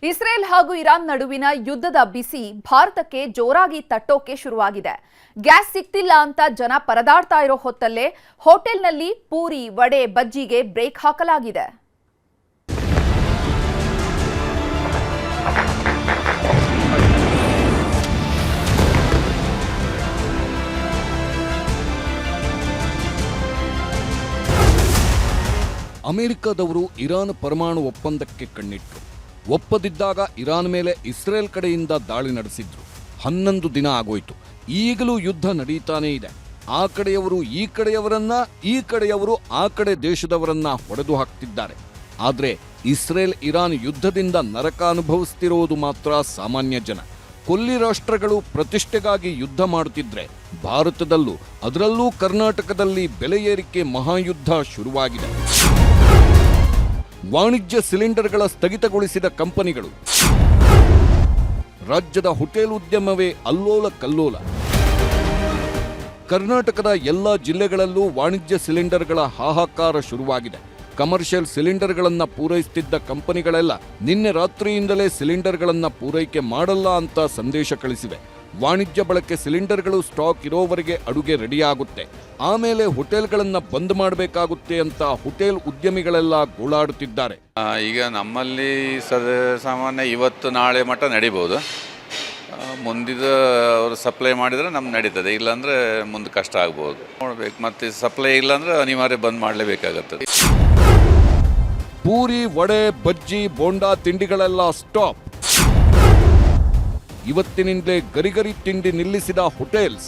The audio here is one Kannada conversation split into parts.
ಇಸ್ರೇಲ್ ಹಾಗೂ ಇರಾನ್ ನಡುವಿನ ಯುದ್ಧದ ಬಿಸಿ ಭಾರತಕ್ಕೆ ಜೋರಾಗಿ ತಟ್ಟೋಕೆ ಶುರುವಾಗಿದೆ. ಗ್ಯಾಸ್ ಸಿಗ್ತಿಲ್ಲ ಅಂತ ಜನ ಪರದಾಡ್ತಾ ಇರೋ ಹೊತ್ತಲ್ಲೇ ಹೋಟೆಲ್ನಲ್ಲಿ ಪೂರಿ, ವಡೆ, ಬಜ್ಜಿಗೆ ಬ್ರೇಕ್ ಹಾಕಲಾಗಿದೆ. ಅಮೆರಿಕದವರು ಇರಾನ್ ಪರಮಾಣು ಒಪ್ಪಂದಕ್ಕೆ ಕಣ್ಣಿಟ್ಟರು. ಒಪ್ಪದಿದ್ದಾಗ ಇರಾನ್ ಮೇಲೆ ಇಸ್ರೇಲ್ ಕಡೆಯಿಂದ ದಾಳಿ ನಡೆಸಿದ್ರು. 11 ದಿನ ಆಗೋಯ್ತು. ಈಗಲೂ ಯುದ್ಧ ನಡೀತಾನೇ ಇದೆ. ಆ ಕಡೆಯವರು ಈ ಕಡೆಯವರನ್ನ, ಈ ಕಡೆಯವರು ಆ ಕಡೆ ದೇಶದವರನ್ನ ಹೊಡೆದು ಹಾಕ್ತಿದ್ದಾರೆ. ಆದ್ರೆ ಇಸ್ರೇಲ್ ಇರಾನ್ ಯುದ್ಧದಿಂದ ನರಕ ಅನುಭವಿಸ್ತಿರೋದು ಮಾತ್ರ ಸಾಮಾನ್ಯ ಜನ. ಕೊಲ್ಲಿ ರಾಷ್ಟ್ರಗಳು ಪ್ರತಿಷ್ಠೆಗಾಗಿ ಯುದ್ಧ ಮಾಡುತ್ತಿದ್ರೆ ಭಾರತದಲ್ಲೂ, ಅದರಲ್ಲೂ ಕರ್ನಾಟಕದಲ್ಲಿ ಬೆಲೆ ಏರಿಕೆ ಮಹಾಯುದ್ಧ ಶುರುವಾಗಿದೆ. ವಾಣಿಜ್ಯ ಸಿಲಿಂಡರ್ಗಳ ಸ್ಥಗಿತಗೊಳಿಸಿದ ಕಂಪನಿಗಳು, ರಾಜ್ಯದ ಹೋಟೆಲ್ ಉದ್ಯಮವೇ ಅಲ್ಲೋಲ ಕಲ್ಲೋಲ. ಕರ್ನಾಟಕದ ಎಲ್ಲ ಜಿಲ್ಲೆಗಳಲ್ಲೂ ವಾಣಿಜ್ಯ ಸಿಲಿಂಡರ್ಗಳ ಹಾಹಾಕಾರ ಶುರುವಾಗಿದೆ. ಕಮರ್ಷಿಯಲ್ ಸಿಲಿಂಡರ್ಗಳನ್ನ ಪೂರೈಸುತ್ತಿದ್ದ ಕಂಪನಿಗಳೆಲ್ಲ ನಿನ್ನೆ ರಾತ್ರಿಯಿಂದಲೇ ಸಿಲಿಂಡರ್ಗಳನ್ನ ಪೂರೈಕೆ ಮಾಡಲ್ಲ ಅಂತ ಸಂದೇಶ ಕಳಿಸಿವೆ. ವಾಣಿಜ್ಯ ಬಳಕೆ ಸಿಲಿಂಡರ್ಗಳು ಸ್ಟಾಕ್ ಇರೋವರೆಗೆ ಅಡುಗೆ ರೆಡಿಯಾಗುತ್ತೆ, ಆಮೇಲೆ ಹೋಟೆಲ್ಗಳನ್ನ ಬಂದ್ ಮಾಡಬೇಕಾಗುತ್ತೆ ಅಂತ ಹೋಟೆಲ್ ಉದ್ಯಮಿಗಳೆಲ್ಲ ಗೋಳಾಡುತ್ತಿದ್ದಾರೆ. ಈಗ ನಮ್ಮಲ್ಲಿ ಸಾಮಾನ್ಯ ಇವತ್ತು ನಾಳೆ ಮಟ್ಟ ನಡಿಬಹುದು. ಮುಂದಿದ ಅವರು ಸಪ್ಲೈ ಮಾಡಿದರೆ ನಮ್ಗೆ ನಡೀತದೆ, ಇಲ್ಲಾಂದ್ರೆ ಮುಂದೆ ಕಷ್ಟ ಆಗ್ಬೋದು. ನೋಡ್ಬೇಕು, ಮತ್ತೆ ಸಪ್ಲೈ ಇಲ್ಲಾಂದ್ರೆ ಅನಿವಾರ್ಯ ಬಂದ್ ಮಾಡಲೇಬೇಕಾಗತ್ತದೆ. ಪೂರಿ, ವಡೆ, ಬಜ್ಜಿ, ಬೋಂಡಾ ತಿಂಡಿಗಳೆಲ್ಲ ಸ್ಟಾಪ್. ಇವತ್ತಿನಿಂದಲೇ ಗರಿಗರಿ ತಿಂಡಿ ನಿಲ್ಲಿಸಿದ ಹೋಟೆಲ್ಸ್.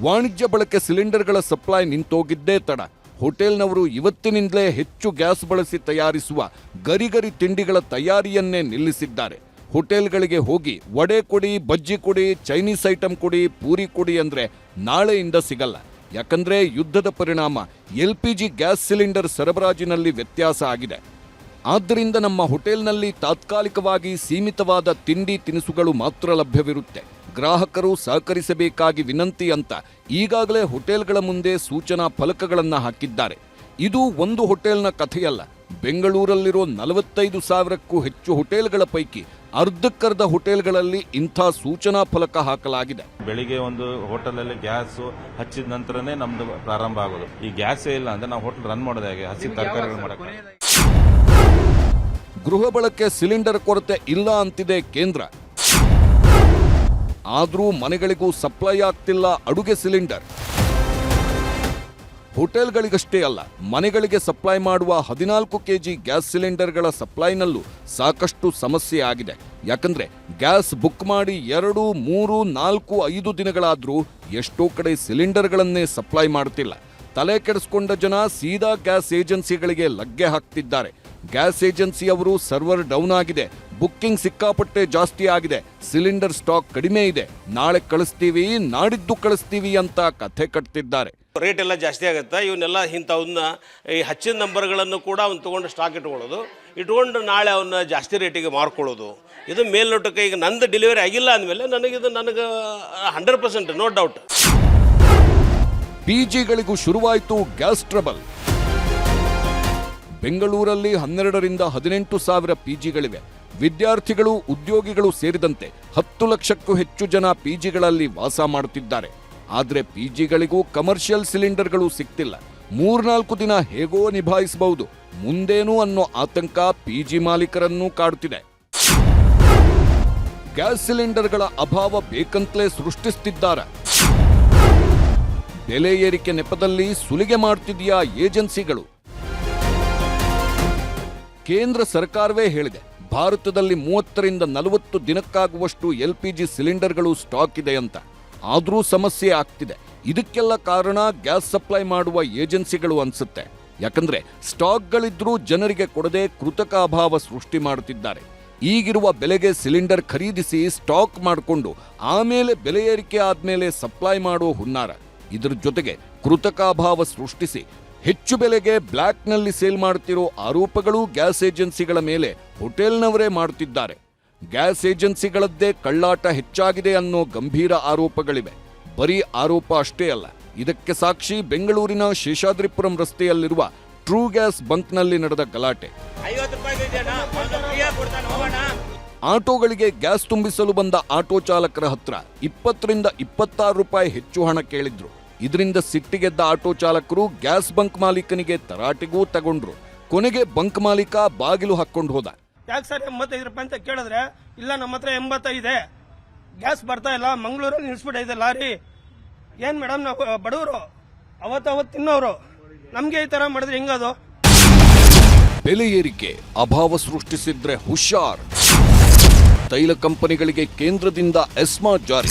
ವಾಣಿಜ್ಯ ಬಳಕೆ ಸಿಲಿಂಡರ್ಗಳ ಸಪ್ಲೈ ನಿಂತೋಗಿದ್ದೇ ತಡ. ಹೋಟೆಲ್ನವರು ಇವತ್ತಿನಿಂದಲೇ ಹೆಚ್ಚು ಗ್ಯಾಸ್ ಬಳಸಿ ತಯಾರಿಸುವ ಗರಿಗರಿ ತಿಂಡಿಗಳ ತಯಾರಿಯನ್ನೇ ನಿಲ್ಲಿಸಿದ್ದಾರೆ. ಹೋಟೆಲ್ಗಳಿಗೆ ಹೋಗಿ ವಡೆ ಕೊಡಿ, ಬಜ್ಜಿ ಕೊಡಿ, ಚೈನೀಸ್ ಐಟಂ ಕೊಡಿ, ಪೂರಿ ಕೊಡಿ ಅಂದ್ರೆ ನಾಳೆಯಿಂದ ಸಿಗಲ್ಲ. ಯಾಕಂದ್ರೆ ಯುದ್ಧದ ಪರಿಣಾಮ LPG ಗ್ಯಾಸ್ ಸಿಲಿಂಡರ್ ಸರಬರಾಜಿನಲ್ಲಿ ವ್ಯತ್ಯಾಸ ಆಗಿದೆ. ಆದ್ದರಿಂದ ನಮ್ಮ ಹೋಟೆಲ್ನಲ್ಲಿ ತಾತ್ಕಾಲಿಕವಾಗಿ ಸೀಮಿತವಾದ ತಿಂಡಿ ತಿನಿಸುಗಳು ಮಾತ್ರ ಲಭ್ಯವಿರುತ್ತೆ. ಗ್ರಾಹಕರು ಸಹಕರಿಸಬೇಕಾಗಿ ವಿನಂತಿ ಅಂತ ಈಗಾಗಲೇ ಹೋಟೆಲ್ಗಳ ಮುಂದೆ ಸೂಚನಾ ಫಲಕಗಳನ್ನು ಹಾಕಿದ್ದಾರೆ. ಇದು ಒಂದು ಹೋಟೆಲ್ನ ಕಥೆಯಲ್ಲ. ಬೆಂಗಳೂರಲ್ಲಿರೋ 45,000ಕ್ಕೂ ಹೆಚ್ಚು ಹೋಟೆಲ್ಗಳ ಪೈಕಿ ಅರ್ಧಕ್ಕರ್ಧ ಹೋಟೆಲ್ಗಳಲ್ಲಿ ಇಂಥ ಸೂಚನಾ ಫಲಕ ಹಾಕಲಾಗಿದೆ. ಬೆಳಿಗ್ಗೆ ಒಂದು ಹೋಟೆಲಲ್ಲಿ ಗ್ಯಾಸ್ ಹಚ್ಚಿದ ನಂತರನೇ ನಮ್ದು ಪ್ರಾರಂಭ ಆಗೋದು. ಈ ಗ್ಯಾಸೇ ಇಲ್ಲ ಅಂದ್ರೆ ನಾವು ಹೋಟೆಲ್ ರನ್ ಮಾಡೋದು ಹೇಗೆ? ಹಸಿ ತರಕಾರಿಗಳು ಮಾಡಕ್ಕೆ. ಗೃಹ ಬಳಕೆ ಸಿಲಿಂಡರ್ ಕೊರತೆ ಇಲ್ಲ ಅಂತಿದೆ ಕೇಂದ್ರ. ಆದ್ರೂ ಮನೆಗಳಿಗೂ ಸಪ್ಲೈ ಆಗ್ತಿಲ್ಲ ಅಡುಗೆ ಸಿಲಿಂಡರ್. ಹೋಟೆಲ್ಗಳಿಗಷ್ಟೇ ಅಲ್ಲ, ಮನೆಗಳಿಗೆ ಸಪ್ಲೈ ಮಾಡುವ 14 kg ಗ್ಯಾಸ್ ಸಿಲಿಂಡರ್ಗಳ ಸಪ್ಲೈನಲ್ಲೂ ಸಾಕಷ್ಟು ಸಮಸ್ಯೆ ಆಗಿದೆ. ಯಾಕಂದ್ರೆ ಗ್ಯಾಸ್ ಬುಕ್ ಮಾಡಿ 2, 3, 4, 5 ದಿನಗಳಾದ್ರೂ ಎಷ್ಟೋ ಕಡೆ ಸಿಲಿಂಡರ್ಗಳನ್ನೇ ಸಪ್ಲೈ ಮಾಡ್ತಿಲ್ಲ. ತಲೆ ಕೆಡಿಸ್ಕೊಂಡ ಜನ ಸೀದಾ ಗ್ಯಾಸ್ ಏಜೆನ್ಸಿಗಳಿಗೆ ಲಗ್ಗೆ ಹಾಕ್ತಿದ್ದಾರೆ. ಗ್ಯಾಸ್ ಏಜೆನ್ಸಿಯವರು ಸರ್ವರ್ ಡೌನ್ ಆಗಿದೆ, ಬುಕ್ಕಿಂಗ್ ಸಿಕ್ಕಾಪಟ್ಟೆ ಜಾಸ್ತಿ ಆಗಿದೆ, ಸಿಲಿಂಡರ್ ಸ್ಟಾಕ್ ಕಡಿಮೆ ಇದೆ, ನಾಳೆ ಕಳಿಸ್ತೀವಿ, ನಾಡಿದ್ದು ಕಳಿಸ್ತೀವಿ ಅಂತ ಕಥೆ ಕಟ್ತಿದ್ದಾರೆ. ರೇಟ್ ಎಲ್ಲ ಜಾಸ್ತಿ ಆಗುತ್ತೆ. ಇವನ್ನೆಲ್ಲ ಇಂಥವನ್ನ ಈ ಹಚ್ಚಿದ ನಂಬರ್ಗಳನ್ನು ಕೂಡ ಅವ್ನು ತೊಗೊಂಡು ಸ್ಟಾಕ್ ಇಟ್ಕೊಂಡು ನಾಳೆ ಅವನ್ನ ಜಾಸ್ತಿ ರೇಟಿಗೆ ಮಾರ್ಕೊಳ್ಳೋದು. ಇದು ಮೇಲ್ನೋಟಕ್ಕೆ ಈಗ ನಂದು ಡೆಲಿವರಿ ಆಗಿಲ್ಲ ಅಂದಮೇಲೆ ನನಗೆ 100% ನೋ ಡೌಟ್. PGಗಳಿಗೂ ಶುರುವಾಯಿತು ಗ್ಯಾಸ್ ಟ್ರಬಲ್. ಬೆಂಗಳೂರಲ್ಲಿ 12ರಿಂದ 18,000 PGಗಳಿವೆ. ವಿದ್ಯಾರ್ಥಿಗಳು, ಉದ್ಯೋಗಿಗಳು ಸೇರಿದಂತೆ 10 ಲಕ್ಷಕ್ಕೂ ಹೆಚ್ಚು ಜನ PGಗಳಲ್ಲಿ ವಾಸ ಮಾಡುತ್ತಿದ್ದಾರೆ. ಆದ್ರೆ PGಗಳಿಗೂ ಕಮರ್ಷಿಯಲ್ ಸಿಲಿಂಡರ್ಗಳು ಸಿಗ್ತಿಲ್ಲ. 3-4 ದಿನ ಹೇಗೋ ನಿಭಾಯಿಸಬಹುದು, ಮುಂದೇನು ಅನ್ನೋ ಆತಂಕ PG ಮಾಲೀಕರನ್ನೂ ಕಾಡುತ್ತಿದೆ. ಗ್ಯಾಸ್ ಸಿಲಿಂಡರ್ಗಳ ಅಭಾವ ಬೇಕಂತಲೇ ಸೃಷ್ಟಿಸುತ್ತಿದ್ದಾರೆ. ಬೆಲೆ ಏರಿಕೆ ನೆಪದಲ್ಲಿ ಸುಲಿಗೆ ಮಾಡ್ತಿದೆಯಾ ಏಜೆನ್ಸಿಗಳು? ಕೇಂದ್ರ ಸರ್ಕಾರವೇ ಹೇಳಿದೆ, ಭಾರತದಲ್ಲಿ 30ರಿಂದ 40 ದಿನಕ್ಕಾಗುವಷ್ಟು LPG ಸಿಲಿಂಡರ್ಗಳು ಸ್ಟಾಕ್ ಇದೆ ಅಂತ. ಆದ್ರೂ ಸಮಸ್ಯೆ ಆಗ್ತಿದೆ. ಇದಕ್ಕೆಲ್ಲ ಕಾರಣ ಗ್ಯಾಸ್ ಸಪ್ಲೈ ಮಾಡುವ ಏಜೆನ್ಸಿಗಳು ಅನ್ಸುತ್ತೆ. ಯಾಕಂದ್ರೆ ಸ್ಟಾಕ್ಗಳಿದ್ರೂ ಜನರಿಗೆ ಕೊಡದೆ ಕೃತಕ ಅಭಾವ ಸೃಷ್ಟಿ ಮಾಡುತ್ತಿದ್ದಾರೆ. ಈಗಿರುವ ಬೆಲೆಗೆ ಸಿಲಿಂಡರ್ ಖರೀದಿಸಿ ಸ್ಟಾಕ್ ಮಾಡಿಕೊಂಡು ಆಮೇಲೆ ಬೆಲೆ ಏರಿಕೆ ಆದ್ಮೇಲೆ ಸಪ್ಲೈ ಮಾಡೋ ಹುನ್ನಾರ. ಇದರ ಜೊತೆಗೆ ಕೃತಕ ಅಭಾವ ಸೃಷ್ಟಿಸಿ ಹೆಚ್ಚು ಬೆಲೆಗೆ ಬ್ಲ್ಯಾಕ್ನಲ್ಲಿ ಸೇಲ್ ಮಾಡುತ್ತಿರೋ ಆರೋಪಗಳು ಗ್ಯಾಸ್ ಏಜೆನ್ಸಿಗಳ ಮೇಲೆ ಹೋಟೆಲ್ನವರೇ ಮಾಡುತ್ತಿದ್ದಾರೆ. ಗ್ಯಾಸ್ ಏಜೆನ್ಸಿಗಳದ್ದೇ ಕಳ್ಳಾಟ ಹೆಚ್ಚಾಗಿದೆ ಅನ್ನೋ ಗಂಭೀರ ಆರೋಪಗಳಿವೆ. ಬರೀ ಆರೋಪ ಅಷ್ಟೇ ಅಲ್ಲ, ಇದಕ್ಕೆ ಸಾಕ್ಷಿ ಬೆಂಗಳೂರಿನ ಶೇಷಾದ್ರಿಪುರಂ ರಸ್ತೆಯಲ್ಲಿರುವ ಟ್ರೂ ಗ್ಯಾಸ್ ಬಂಕ್ನಲ್ಲಿ ನಡೆದ ಗಲಾಟೆ. 50 ರೂಪಾಯಿಗೆ ಆಟೋಗಳಿಗೆ ಗ್ಯಾಸ್ ತುಂಬಿಸಲು ಬಂದ ಆಟೋ ಚಾಲಕರ ಹತ್ರ 20ರಿಂದ 26 ರೂಪಾಯಿ ಹೆಚ್ಚು ಹಣ ಕೇಳಿದ್ರು. ಇದರಿಂದ ಸಿಟ್ಟಿಗೆದ್ದ ಆಟೋ ಚಾಲಕರು ಗ್ಯಾಸ್ ಬಂಕ್ ಮಾಲೀಕನಿಗೆ ತರಾಟೆಗೂ ತಗೊಂಡ್ರು. ಕೊನೆಗೆ ಬಂಕ್ ಮಾಲೀಕ ಬಾಗಿಲು ಹಾಕೊಂಡು ಹೋದ. ಯಾಕೆ ಸರ್ 85 ರೂಪಾಯಿ ಅಂತ ಕೇಳಿದ್ರೆ, ಇಲ್ಲ ನಮ್ಮ ಹತ್ರ 85 ಗ್ಯಾಸ್ ಬರ್ತಾ ಇಲ್ಲ, ಮಂಗಳೂರಲ್ಲಿ ನಿಲ್ಸ್ಬಿಟ್ಟಿದೆ ಲಾರಿ. ಏನ್ ಮೇಡಮ್, ನಾವು ಬಡವರು, ಅವತ್ತು ತಿನ್ನೋರು, ನಮ್ಗೆ ಈ ತರ ಮಾಡಿದ್ರೆ ಹೆಂಗದು? ಬೆಲೆ ಏರಿಕೆ ಅಭಾವ ಸೃಷ್ಟಿಸಿದ್ರೆ ಹುಷಾರ್. ತೈಲ ಕಂಪನಿಗಳಿಗೆ ಕೇಂದ್ರದಿಂದ ಎಸ್ಮಾ ಜಾರಿ.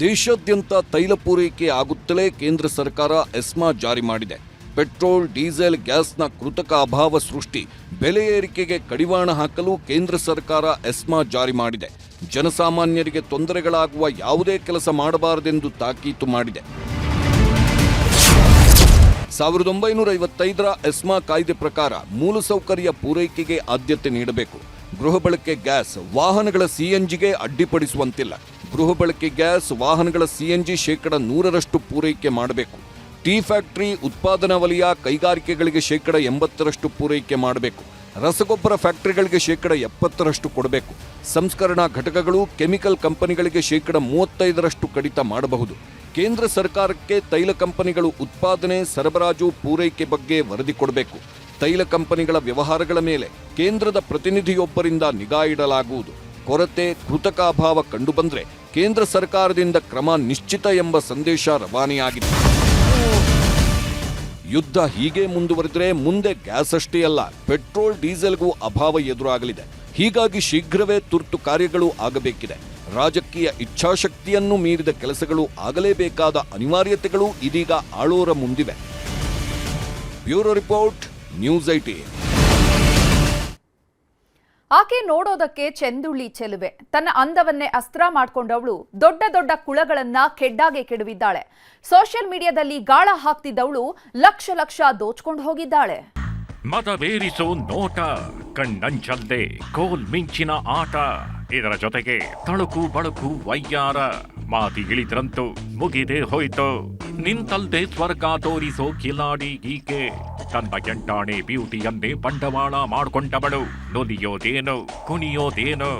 ದೇಶಾದ್ಯಂತ ತೈಲ ಪೂರೈಕೆ ಆಗುತ್ತಲೇ ಕೇಂದ್ರ ಸರ್ಕಾರ ಎಸ್ಮಾ ಜಾರಿ ಮಾಡಿದೆ. ಪೆಟ್ರೋಲ್, ಡೀಸೆಲ್, ಗ್ಯಾಸ್ನ ಕೃತಕ ಅಭಾವ ಸೃಷ್ಟಿ, ಬೆಲೆ ಏರಿಕೆಗೆ ಕಡಿವಾಣ ಹಾಕಲು ಕೇಂದ್ರ ಸರ್ಕಾರ ಎಸ್ಮಾ ಜಾರಿ ಮಾಡಿದೆ. ಜನಸಾಮಾನ್ಯರಿಗೆ ತೊಂದರೆಗಳಾಗುವ ಯಾವುದೇ ಕೆಲಸ ಮಾಡಬಾರದೆಂದು ತಾಕೀತು ಮಾಡಿದೆ. 1955ರ ಎಸ್ಮಾ ಕಾಯ್ದೆ ಪ್ರಕಾರ ಮೂಲಸೌಕರ್ಯ ಪೂರೈಕೆಗೆ ಆದ್ಯತೆ ನೀಡಬೇಕು. ಗೃಹ ಬಳಕೆ ಗ್ಯಾಸ್, ವಾಹನಗಳ ಸಿಎನ್ಜಿಗೆ ಅಡ್ಡಿಪಡಿಸುವಂತಿಲ್ಲ. ಗೃಹ ಬಳಕೆ ಗ್ಯಾಸ್, ವಾಹನಗಳ ಸಿಎನ್ಜಿ 100% ಪೂರೈಕೆ ಮಾಡಬೇಕು. ಟೀ ಫ್ಯಾಕ್ಟರಿ, ಉತ್ಪಾದನಾ ವಲಯ, ಕೈಗಾರಿಕೆಗಳಿಗೆ 80% ಪೂರೈಕೆ ಮಾಡಬೇಕು. ರಸಗೊಬ್ಬರ ಫ್ಯಾಕ್ಟರಿಗಳಿಗೆ 70% ಕೊಡಬೇಕು. ಸಂಸ್ಕರಣಾ ಘಟಕಗಳು, ಕೆಮಿಕಲ್ ಕಂಪನಿಗಳಿಗೆ 35% ಕಡಿತ ಮಾಡಬಹುದು. ಕೇಂದ್ರ ಸರ್ಕಾರಕ್ಕೆ ತೈಲ ಕಂಪನಿಗಳು ಉತ್ಪಾದನೆ, ಸರಬರಾಜು, ಪೂರೈಕೆ ಬಗ್ಗೆ ವರದಿ ಕೊಡಬೇಕು. ತೈಲ ಕಂಪನಿಗಳ ವ್ಯವಹಾರಗಳ ಮೇಲೆ ಕೇಂದ್ರದ ಪ್ರತಿನಿಧಿಯೊಬ್ಬರಿಂದ ನಿಗಾ ಇಡಲಾಗುವುದು. ಕೊರತೆ, ಕೃತಕ ಅಭಾವ ಕಂಡುಬಂದ್ರೆ ಕೇಂದ್ರ ಸರ್ಕಾರದಿಂದ ಕ್ರಮ ನಿಶ್ಚಿತ ಎಂಬ ಸಂದೇಶ ರವಾನೆಯಾಗಿದೆ. ಯುದ್ಧ ಹೀಗೆ ಮುಂದುವರೆದರೆ ಮುಂದೆ ಗ್ಯಾಸ್ ಅಷ್ಟೇ ಅಲ್ಲ, ಪೆಟ್ರೋಲ್, ಡೀಸೆಲ್ಗೂ ಅಭಾವ ಎದುರಾಗಲಿದೆ. ಹೀಗಾಗಿ ಶೀಘ್ರವೇ ತುರ್ತು ಕಾರ್ಯಗಳು ಆಗಬೇಕಿದೆ. ರಾಜಕೀಯ ಇಚ್ಛಾಶಕ್ತಿಯನ್ನು ಮೀರಿದ ಕೆಲಸಗಳು ಆಗಲೇಬೇಕಾದ ಅನಿವಾರ್ಯತೆಗಳು ಇದೀಗ ಆಳೋರ ಮುಂದಿವೆ. Bureau report, news 18. ಆಕೆ ನೋಡೋದಕ್ಕೆ ಚೆಂದುಳ್ಳಿ ಚೆಲುವೆ. ತನ್ನ ಅಂದವನ್ನೇ ಅಸ್ತ್ರ ಮಾಡ್ಕೊಂಡವಳು ದೊಡ್ಡ ದೊಡ್ಡ ಕುಳಗಳನ್ನ ಕೆಡ್ಡಾಗೆ ಕೆಡವಿದ್ದಾಳೆ. ಸೋಷಿಯಲ್ ಮೀಡಿಯಾದಲ್ಲಿ ಗಾಳ ಹಾಕ್ತಿದ್ದವಳು ಲಕ್ಷ ದೋಚ್ಕೊಂಡು ಹೋಗಿದ್ದಾಳೆ. ಮತಬೇರಿಸೋ ನೋಟ, ಕಣ್ಣಂಚಲ್ದೆ ಕೋಲ್ ಮಿಂಚಿನ ಆಟ, ಇದರ ಜೊತೆಗೆ ತಳುಕು ಬಳುಕು ವಯ್ಯಾರ, ಮಾತಿಗಿಳಿದ್ರಂತೂ ಮುಗಿದೇ ಹೋಯ್ತು. ನಿಂತಲ್ದೆ ಸ್ವರ್ಗ ತೋರಿಸೋ ಕಿಲಾಡಿ ಈಕೆ. ತನ್ನ ಎಂಟಾಣೆ ಬ್ಯೂಟಿಯನ್ನೇ ಬಂಡವಾಳ ಮಾಡ್ಕೊಂಡವಳು. ನುಲಿಯೋದೇನು, ಕುಣಿಯೋದೇನು,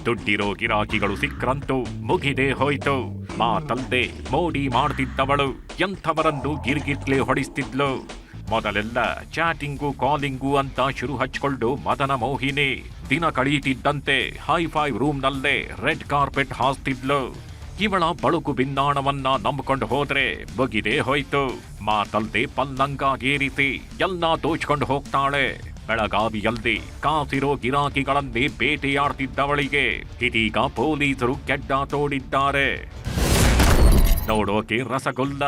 ದುಡ್ಡಿರೋ ಗಿರಾಕಿಗಳು ಸಿಕ್ರಂತೂ ಮುಗಿದೇ ಹೋಯ್ತು. ಮಾತಲ್ದೆ ಮೋಡಿ ಮಾಡ್ತಿದ್ದವಳು ಎಂಥವರನ್ನು ಗಿರ್ಗಿಟ್ಲೆ ಹೊಡಿಸ್ತಿದ್ಲು. ಮೊದಲೆಲ್ಲ ಚಾಟಿಂಗು, ಕಾಲಿಂಗು ಅಂತ ಶುರು ಹಚ್ಕೊಂಡು ಮದನ ಮೋಹಿನಿ. ದಿನ ಕಳೀತಿದ್ದಂತೆ ಹೈಫೈ ರೂಮ್ನಲ್ಲೇ ರೆಡ್ ಕಾರ್ಪೆಟ್ ಹಾಸ್ತಿದ್ಲು. ಇವಳ ಬಳುಕು ಬಿನ್ನಾಣವನ್ನ ನಂಬಿಕೊಂಡು ಹೋದ್ರೆ ಮುಗಿದೇ ಹೋಯ್ತು. ಮಾತಲ್ದೆ ಪಲ್ಲಂಗಾಗೇರಿಸಿ ಎಲ್ಲ ದೋಚ್ಕೊಂಡು ಹೋಗ್ತಾಳೆ. ಬೆಳಗಾವಿಯಲ್ಲಿ ಕಾಸಿರೋ ಗಿರಾಕಿಗಳನ್ನೇ ಬೇಟೆಯಾಡ್ತಿದ್ದವಳಿಗೆ ಇದೀಗ ಪೊಲೀಸರು ಕೆಡ್ಡ ತೋಡಿದ್ದಾರೆ. ನೋಡೋಕೆ ರಸಗುಲ್ಲ,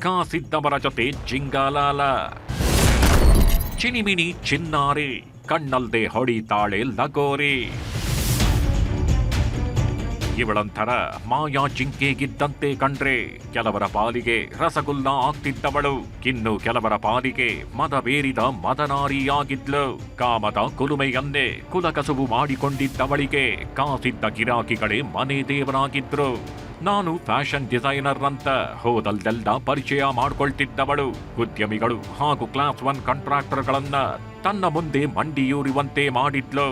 ಕಾಸಿದ್ದವರ ಜೊತೆ ಜಿಂಗಾಲಾಲ. ಚಿನಿಮಿನಿ ಚಿನ್ನಾರಿ, ಕಣ್ಣಲ್ದೆ ಹೊಡಿತಾಳೆ ಲಗೋರಿ. ಇವಳಂಥರ ಮಾಯಾ ಜಿಂಕೆಗಿದ್ದಂತೆ ಕಂಡ್ರೆ ಕೆಲವರ ಪಾಲಿಗೆ ರಸಗುಲ್ಲ ಆಗ್ತಿದ್ದವಳು, ಇನ್ನು ಕೆಲವರ ಪಾಲಿಗೆ ಮದಬೇರಿದ ಮದನಾರಿಯಾಗಿದ್ಲು. ಕಾಮದ ಕುಲುಮೆಯನ್ನೇ ಕುಲಕಸುಬು ಮಾಡಿಕೊಂಡಿದ್ದವಳಿಗೆ ಕಾಸಿದ್ದ ಗಿರಾಕಿಗಳೇ ಮನೆ ದೇವರಾಗಿದ್ರು. ನಾನು ಫ್ಯಾಷನ್ ಡಿಸೈನರ್ ಅಂತ ಹೋದಲ್ಲೆಲ್ಲ ಪರಿಚಯ ಮಾಡ್ಕೊಳ್ತಿದ್ದವಳು. ಉದ್ಯಮಿಗಳು ಹಾಗೂ ಕ್ಲಾಸ್ 1 ಕಾಂಟ್ರಾಕ್ಟರ್ಗಳನ್ನ ತನ್ನ ಮುಂದೆ ಮಂಡಿಯೂರುವಂತೆ ಮಾಡಿದ್ಲು.